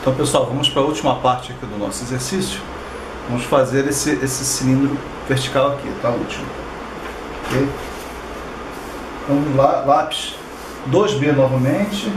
Então, pessoal, vamos para a última parte aqui do nosso exercício. Vamos fazer esse cilindro vertical aqui, tá? O último. Ok? Então, lápis 2B novamente.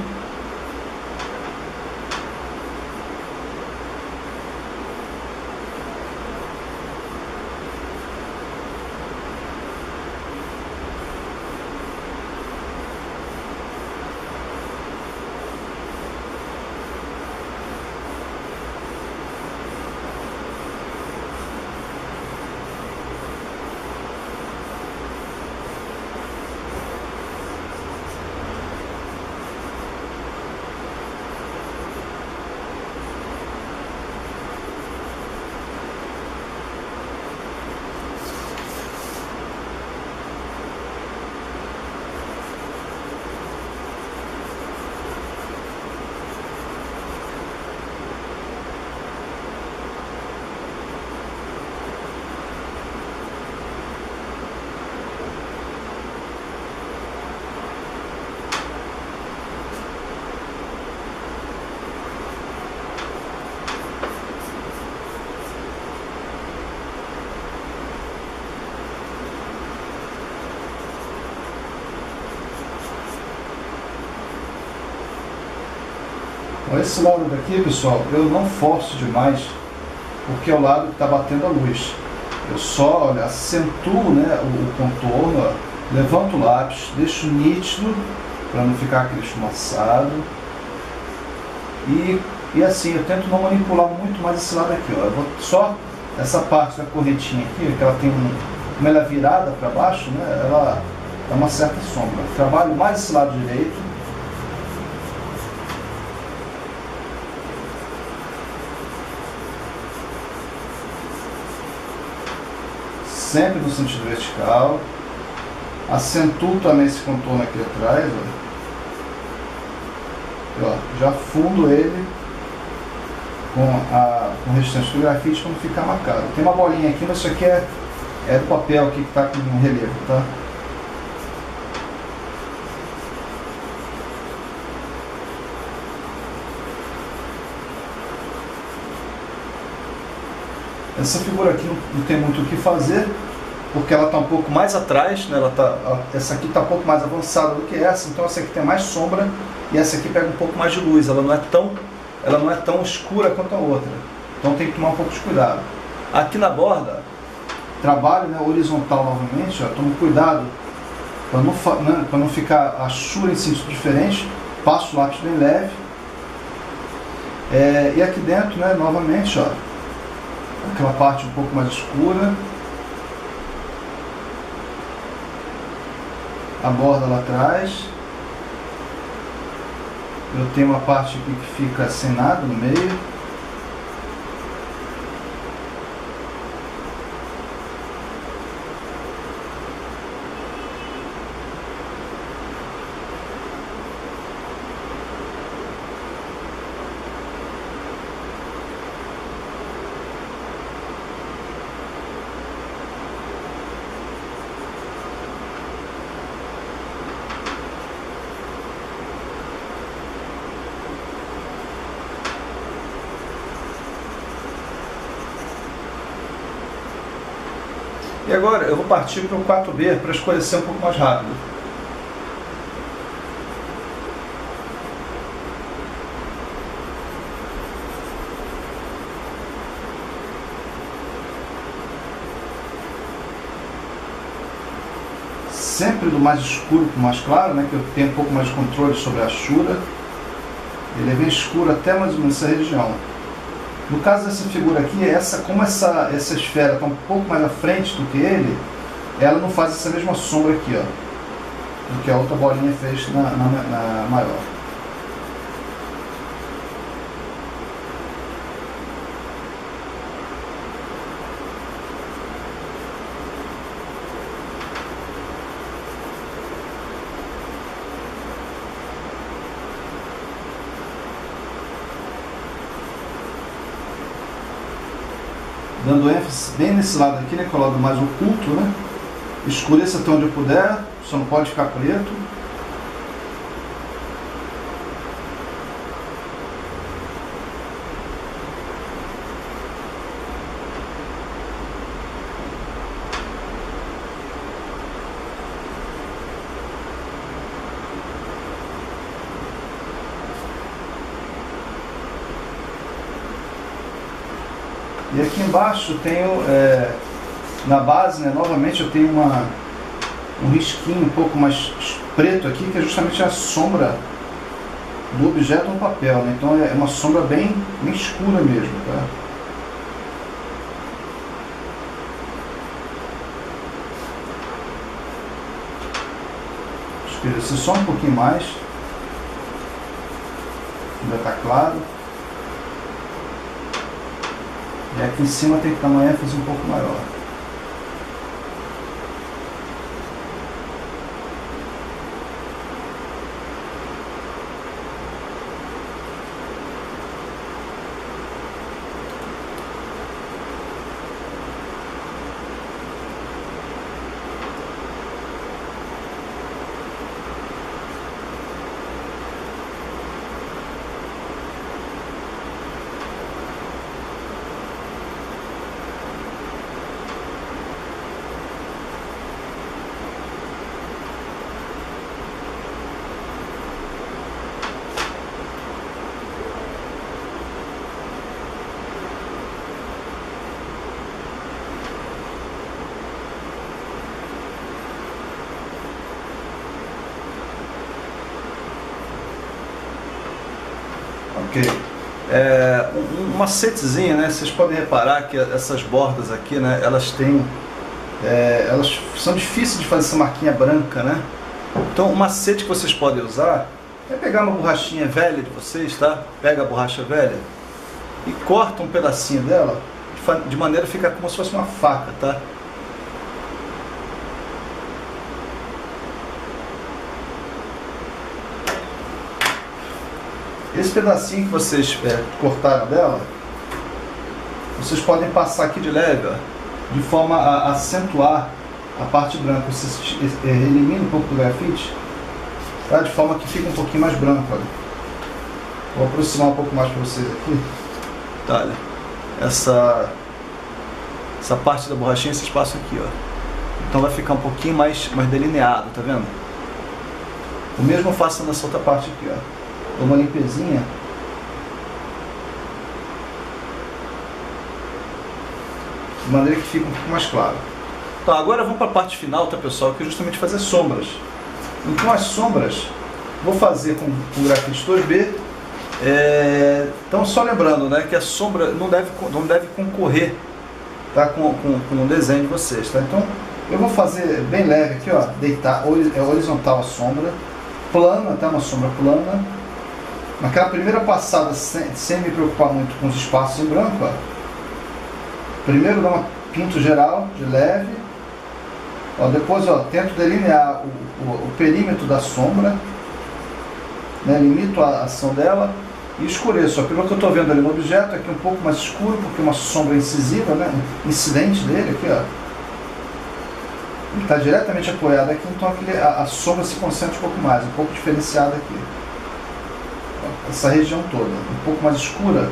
Esse lado daqui, pessoal, eu não forço demais, porque é o lado que está batendo a luz. Eu só, olha, acentuo, né, o contorno, ó, levanto o lápis, deixo nítido, para não ficar aquele esfumaçado. E assim, eu tento não manipular muito mais esse lado aqui, ó. Eu vou só essa parte da correntinha aqui, que ela tem como ela é virada para baixo, né, ela dá uma certa sombra. Trabalho mais esse lado direito. Sempre no sentido vertical. Acentuo também esse contorno aqui atrás, ó. E, ó, já fundo ele com resistência do grafite para não ficar marcado. Tem uma bolinha aqui, mas isso aqui é do papel aqui que está com um relevo, tá? Essa figura aqui não tem muito o que fazer, porque ela está um pouco mais atrás, né? Essa aqui está um pouco mais avançada do que essa, então essa aqui tem mais sombra e essa aqui pega um pouco mais de luz, ela não é tão escura quanto a outra, então tem que tomar um pouco de cuidado. Aqui na borda, trabalho, né, horizontal novamente, ó, tomo cuidado para não ficar a chura em sentido diferente, passo o lápis bem leve, e aqui dentro, né, novamente, ó, aquela parte um pouco mais escura, a borda lá atrás, eu tenho uma parte aqui que fica sem nada no meio, E agora eu vou partir para o 4B para escurecer um pouco mais rápido. Sempre do mais escuro para o mais claro, né, que eu tenho um pouco mais de controle sobre a achura. Ele é bem escuro até mais ou menos essa região. No caso dessa figura aqui, como essa esfera está um pouco mais à frente do que ele, ela não faz essa mesma sombra aqui, ó, do que a outra bolinha fez na maior. Dando ênfase bem nesse lado aqui, né, que é o lado mais oculto, né? Escureça até onde eu puder, só não pode ficar preto. E aqui embaixo eu tenho, na base, né, novamente eu tenho um risquinho um pouco mais preto aqui, que é justamente a sombra do objeto no papel, né? Então é uma sombra bem escura mesmo, tá? Escurecer só um pouquinho mais. Ainda está claro. E aqui em cima tem que dar uma ênfase um pouco maior. Ok. Um macetezinho, né? Vocês podem reparar que essas bordas aqui, né? Elas têm, elas são difíceis de fazer essa marquinha branca, né? Então, um macete que vocês podem usar é pegar uma borrachinha velha de vocês, tá? Pega a borracha velha e corta um pedacinho dela de maneira que fica como se fosse uma faca, tá? Esse pedacinho que vocês cortaram dela, vocês podem passar aqui de leve, ó, de forma a acentuar a parte branca. Vocês eliminam um pouco do grafite, tá? De forma que fica um pouquinho mais branco. Olha. Vou aproximar um pouco mais para vocês aqui. Tá, olha. Essa parte da borrachinha, esse espaço aqui, ó. Então vai ficar um pouquinho mais delineado, tá vendo? O mesmo eu faço nessa outra parte aqui, ó. Dou uma limpezinha. De maneira que fica um pouco mais claro. Tá, agora vamos para a parte final, tá, pessoal? Que é justamente fazer sombras. Então as sombras vou fazer com grafite 2B. Então só lembrando, né, que a sombra não deve concorrer, tá, com o desenho de vocês, tá? Então eu vou fazer bem leve aqui, ó, deitar horizontal a sombra, plana, tá? Uma sombra plana. Naquela primeira passada, sem me preocupar muito com os espaços em branco, ó. Primeiro dá uma pinto geral, de leve. Ó, depois, ó, tento delinear o perímetro da sombra, né, limito a ação dela e escureço. Ó, pelo que eu estou vendo ali no objeto, aqui um pouco mais escuro, porque é uma sombra incisiva, né, incidente dele aqui, ó. Ele está diretamente apoiado aqui, então a sombra se concentra um pouco mais, um pouco diferenciada aqui. Essa região toda, um pouco mais escura.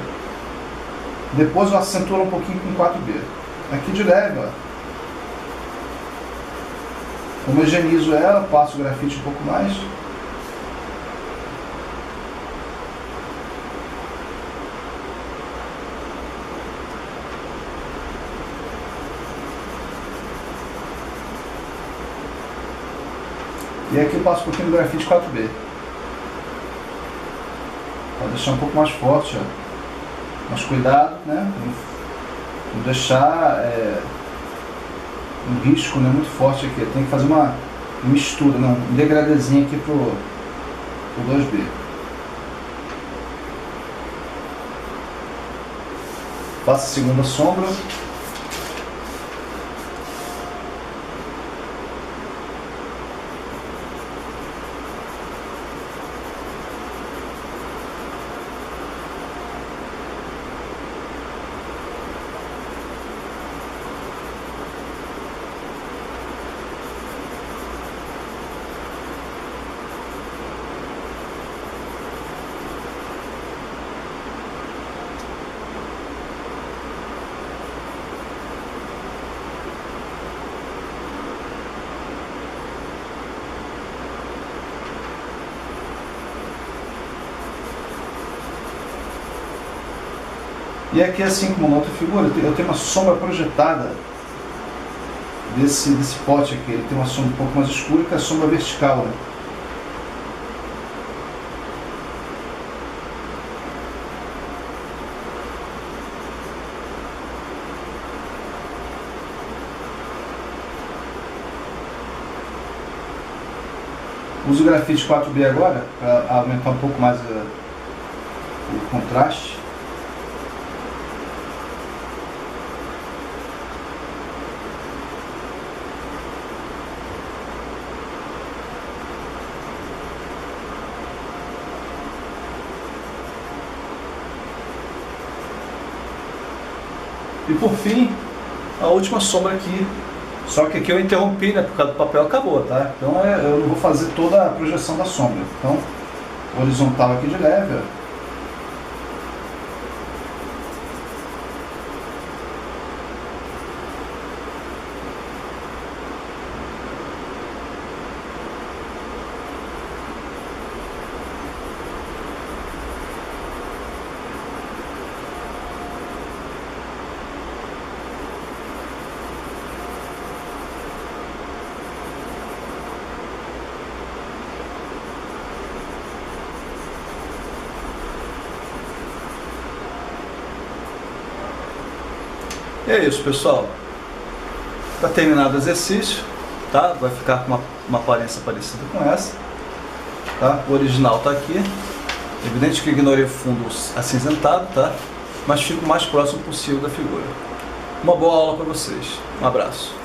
Depois eu acenturo um pouquinho com 4B. Aqui de leve, ó. Homogeneizo ela, passo o grafite um pouco mais. E aqui eu passo um pouquinho do grafite 4B. Pode deixar um pouco mais forte, ó. Mas cuidado, né? Não deixar um risco, né, muito forte aqui. Tem que fazer uma mistura, não, um degradezinho aqui pro 2B. Faça a segunda sombra. E aqui, assim como na outra figura, eu tenho uma sombra projetada desse pote aqui. Ele tem uma sombra um pouco mais escura, que é a sombra vertical, né? Uso o grafite 4B agora, para aumentar um pouco mais o contraste. E por fim, a última sombra aqui. Só que aqui eu interrompi, né? Por causa do papel acabou, tá? Então eu não vou fazer toda a projeção da sombra. Então, horizontal aqui de leve, ó. E é isso, pessoal. Está terminado o exercício, tá? Vai ficar com uma aparência parecida com essa, tá? O original está aqui. Evidente que eu ignorei o fundo acinzentado, tá? Mas fico o mais próximo possível da figura. Uma boa aula para vocês. Um abraço.